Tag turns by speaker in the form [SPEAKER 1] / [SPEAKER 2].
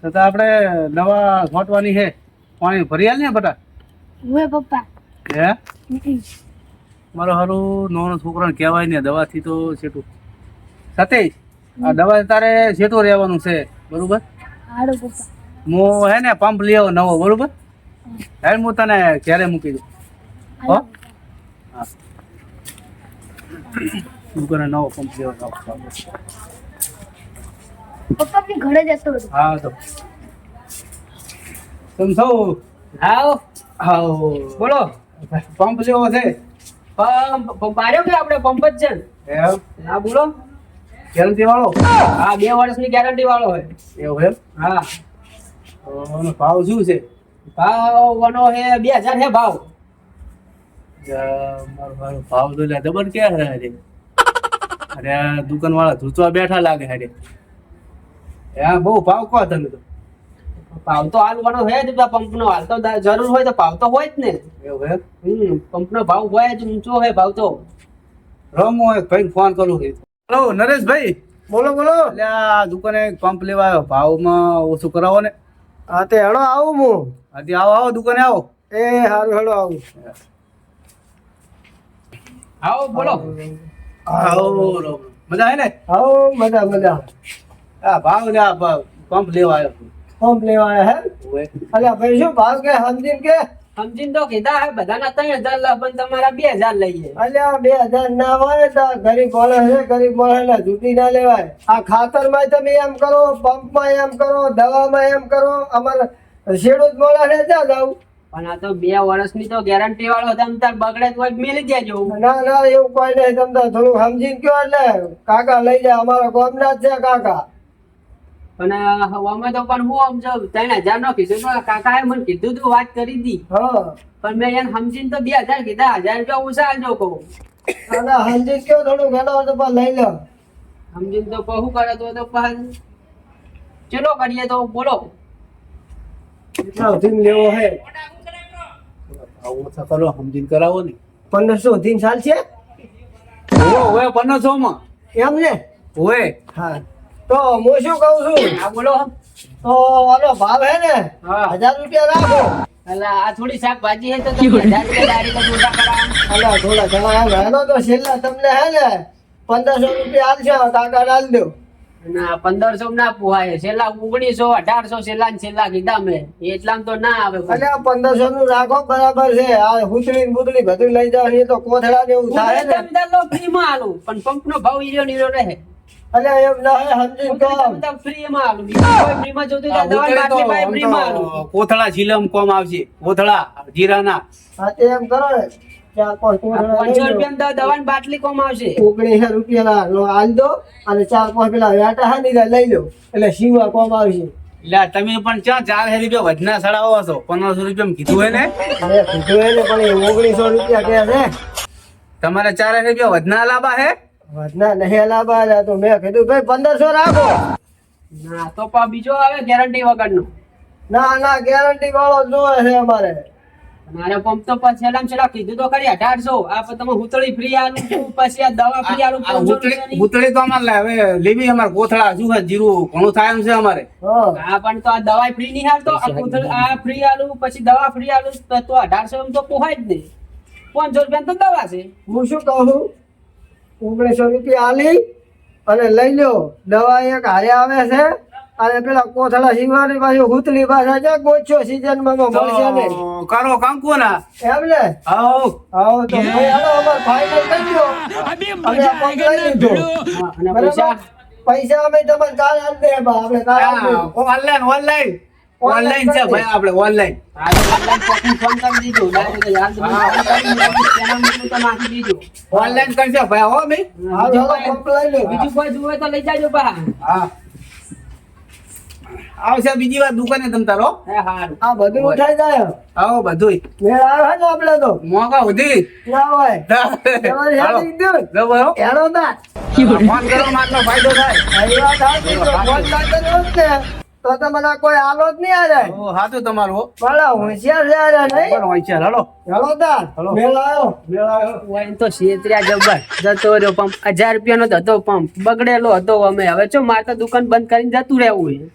[SPEAKER 1] તો આપણે દવા છોટવાની છે. પાણી ભરી આલ ને બટા.
[SPEAKER 2] ઓય પપ્પા.
[SPEAKER 1] હે મારો હારું નાનો છોકરાને કહેવાય ને દવાથી તો છેટું સતીશ આ દવા તારે છેટું રહેવાનું છે બરોબર.
[SPEAKER 2] હાડો પપ્પા.
[SPEAKER 1] હું હે ને પંપ લઈ આવો નવો બરોબર. હેડ હું તને ઘરે મૂકી દઉં. હો હા હું તને નવો પંપ લેવા આવું.
[SPEAKER 2] પપ્પા આપણી ઘરે જતો હતો.
[SPEAKER 1] હા તો તમે સૌ
[SPEAKER 3] હાવ
[SPEAKER 1] આવો
[SPEAKER 3] બોલો.
[SPEAKER 1] પંપ લેવો છે.
[SPEAKER 3] પંપ આવ્યો કે આપણે પંપ જ છે ને?
[SPEAKER 1] એમ
[SPEAKER 3] હા બોલો.
[SPEAKER 1] ગેરંટી વાળો?
[SPEAKER 3] હા 2 વર્ષની ગેરંટી વાળો હોય.
[SPEAKER 1] એવું એમ?
[SPEAKER 3] હા
[SPEAKER 1] આનો ભાવ શું છે?
[SPEAKER 3] ભાવ વનો હે 2000 હે ભાવ.
[SPEAKER 1] મારો ભાવ તો લે દબન ક્યાં છે આજે? અરે દુકાન વાળા ધૂચવા બેઠા લાગે હારે. હા બહુ ભાવ કહો તમે તો.
[SPEAKER 3] ભાવ તો હાલ વનો હે જ પંપ નો. હાલ તો જરૂર હોય તો ભાવ તો હોય જ ને.
[SPEAKER 1] એવું એમ?
[SPEAKER 3] પંપ નો ભાવ હોય જ ઊંચો હે ભાવ તો.
[SPEAKER 1] રમો એક ભાઈ ફોન કરું. હેલો નરેશભાઈ.
[SPEAKER 4] બોલો બોલો.
[SPEAKER 1] એટલે આ દુકાને પંપ લેવા આવ્યો, ભાવમાં ઓછું કરાવો ને.
[SPEAKER 4] હા તે હેડો આવું હું.
[SPEAKER 1] હાથી આવો આવો દુકાને આવો.
[SPEAKER 4] એ હારું હેડો આવું.
[SPEAKER 3] આવો બોલો.
[SPEAKER 1] આવો મજા આવે ને?
[SPEAKER 4] આવો મજા મજા.
[SPEAKER 1] હા ભાવ લે આ પંપ લેવા આવ્યો.
[SPEAKER 4] પંપ લેવા આયા હે?
[SPEAKER 1] ઓય.
[SPEAKER 4] અલ્યા ભાઈ શું ભાવ કે સમજીને કે?
[SPEAKER 3] સમજીને તો કીધા હે બધાના 3000 લા પણ તમારા 2000 લઈએ.
[SPEAKER 4] અલ્યા 2000 ના હોય તો ગરીબ માણસ છે, ગરીબ માણસને જૂઠી ના લેવાય. આ ખાતરમાં તમે એમ કરો, પંપમાં એમ કરો, દવામાં એમ કરો. અમારે ખેડૂત માણસને ક્યાં જાવ?
[SPEAKER 3] પણ આ તો 2 વર્ષની તો ગેરંટી વાળો તમ તાર બગડે તો મેલી દેજો.
[SPEAKER 4] ના ના એવું કોઈ નહીં. તમને થોડું સમજીને કયો એટલે કાકા લઈ જાય. અમારા ગામના જ છે કાકા.
[SPEAKER 3] પણ અમે તો પણ હું સમજો 3000 નો કીધું તો કાકાએ મને કીધું તું વાત કરી હતી.
[SPEAKER 4] હા
[SPEAKER 3] પણ મેં એને સમજીને તો 2000 કીધા. 1000 રૂપિયા ઓછા આલજો કહું.
[SPEAKER 4] ના સમજીને કયો થોડું ઘણો તો પણ લઈ લો.
[SPEAKER 3] સમજીને તો કહું કરે તો પણ ચલો કરીએ તો બોલો.
[SPEAKER 4] કેટલા સુધી લેવો હે?
[SPEAKER 1] ભાવ ઓછા કરો, સમજીને કરાવો ને.
[SPEAKER 4] 1500 સુધી ચાલ છે
[SPEAKER 1] ઓય 1500 માં
[SPEAKER 4] એમ ને?
[SPEAKER 1] ઓય.
[SPEAKER 4] હા તો હું શું કહું છું,
[SPEAKER 3] હા બોલો.
[SPEAKER 4] તો આનો ભાવ હે ને
[SPEAKER 3] હા.
[SPEAKER 4] 1000 રૂપિયા રાખો.
[SPEAKER 3] એટલે આ થોડી શાકભાજી હે તો તમે 1000 રૂપિયા દારી તો મોટા કરાવો.
[SPEAKER 4] અલ્યા થોડા ઘણા હે એનો તો છેલ્લા તમને હે ને 1500 રૂપિયા આલશો કાકા આલ દો.
[SPEAKER 3] ના 1500 ના પોહાય. છેલ્લા 1900 1800 છેલ્લા ને છેલ્લા કીધા મેં. એટલામાં તો ના આવે.
[SPEAKER 4] અલ્યા 1500 નું રાખો બરાબર છે. આ હુતળી ને બુતળી બધું લઈ જાવ એ તો કોથળા જેવું થાય ને.
[SPEAKER 3] ફ્રીમાં આલું પણ પંપ નો ભાવ ઈરો નીરો રહે.
[SPEAKER 4] અલ્યા એમ ના હે સમજીને કહો.
[SPEAKER 3] ફ્રીમાં આલું. બીજું કોઈ ફ્રીમાં જોતું હોય તો દવા બાટલી પાઈ ફ્રીમાં આલું.
[SPEAKER 1] કોથળા જીલમ કોમ આવશે. કોથળા જીરાના.
[SPEAKER 4] હા તે એમ કરો ને 4-5 કોથળા
[SPEAKER 3] 500 રૂપિયા દવાની બાટલી કોમ આવશે.
[SPEAKER 4] 19 રૂપિયા નો આલ દો અને 4-5 પેલા વેટા હા ની લઈ લો એટલે સીવા કોમ આવશે.
[SPEAKER 1] એટલે તમે પણ ક્યાં 4000 રૂપિયા વધના સડાવો છો? 1500 રૂપિયા કીધું હે ને?
[SPEAKER 4] અરે કીધું એને પણ એ 1900 રૂપિયા કે છે.
[SPEAKER 1] તમારે 4000 રૂપિયા વધના લાભા હે?
[SPEAKER 4] વધના નહીં લાવવા તો મેં કીધું ભાઈ 1500 રાખો.
[SPEAKER 3] ના તો બીજો આવે ગેરંટી વગરનો.
[SPEAKER 4] ના ના ગેરંટી વાળો જોવે છે અમારે.
[SPEAKER 3] મારે પંપ તો છેલ્લા છેલ્લા કીધું તો ખરી 1800. આ પણ તમે હુતળી ફ્રી આલું છું, પછી આ દવા ફ્રી આલું 500 રૂપિયાની.
[SPEAKER 1] ઉતળી તો અમારે હવે લેવી. અમારે કોથળા શું છે જીરું ઘણું થાય એમ છે અમારે.
[SPEAKER 4] હા
[SPEAKER 3] હા પણ તો આ દવા ફ્રી નહીં હાલતો. આ ફ્રી આલું પછી દવા ફ્રી આલું તો 1800 એમ તો પોહાય જ નહીં. 500 રૂપિયા તો દવા છે.
[SPEAKER 4] હું શું કહું 1900 રૂપિયા આલી અને લઈ લો. દવા એક હારે આવે છે અને પેલા કોથળા સીવાની પાછી હુતલી પાછા છે ગોચો સીઝન માં મળશે ને.
[SPEAKER 1] તો કરો કંકુ ના.
[SPEAKER 4] એમ ને?
[SPEAKER 1] આવો
[SPEAKER 4] આવો તો ભાઈ હાલો અમાર ફાઇનલ કરી દો. અમે આ પંપ લઈ લીધો.
[SPEAKER 3] હા, અને
[SPEAKER 4] બરાબર? પૈસા અમે તમને કાલ આલ દે બા. આપણે કાલ આલ દે.
[SPEAKER 1] ઓનલાઈન ઓનલાઈન ઓનલાઈન છે ભાઈ. આપણે ઓનલાઈન
[SPEAKER 3] આ તો ઓનલાઈન શોપિંગ ફોન કરી દીધું. ડાયરેક્ટ યાર તમે ચેનલ મૂકું તો નાખી દીધું.
[SPEAKER 1] ઓનલાઈન કરશે ભાઈ. હો ભાઈ.
[SPEAKER 4] હાલો હાલો પંપ લઈ લો.
[SPEAKER 3] બીજું કોઈ જોવે તો લઈ જાજો બા.
[SPEAKER 1] હા આવશે બીજી વાર દુકાને તમ તારો.
[SPEAKER 3] હે હારું.
[SPEAKER 4] આ બધું ઉઠાઈ જાય.
[SPEAKER 1] આવો બધુંય
[SPEAKER 4] મેળ આવે ને આપણે તો
[SPEAKER 1] મોંઘા ઉધી.
[SPEAKER 4] ના હોય તમારી
[SPEAKER 1] હાલો.
[SPEAKER 4] હેડી દો.
[SPEAKER 1] જબર હો.
[SPEAKER 4] હેડો તા.
[SPEAKER 1] ફોન કરો માટલો ફાયદો થાય.
[SPEAKER 4] આવી વાત સાચી છે. ફોન લાગતો જ હોત ને તો તમને કોઈ આલો જ નહીં આલે.
[SPEAKER 1] ઓ હાતું તમારું હો.
[SPEAKER 4] બડા હોશિયાર છે આલે નહીં.
[SPEAKER 1] પણ હોય છે. હાલો
[SPEAKER 4] હેડો તા. મેળ આવ્યો.
[SPEAKER 1] મેળ આવ્યો.
[SPEAKER 3] ઓય તો શેત્ર્યા જબર જતો રહ્યો પંપ. 1000 રૂપિયાનો જ હતો પંપ. બગડેલો હતો. અમે હવે ચો મારે તો દુકાન બંધ કરીને જતું રહેવું છે.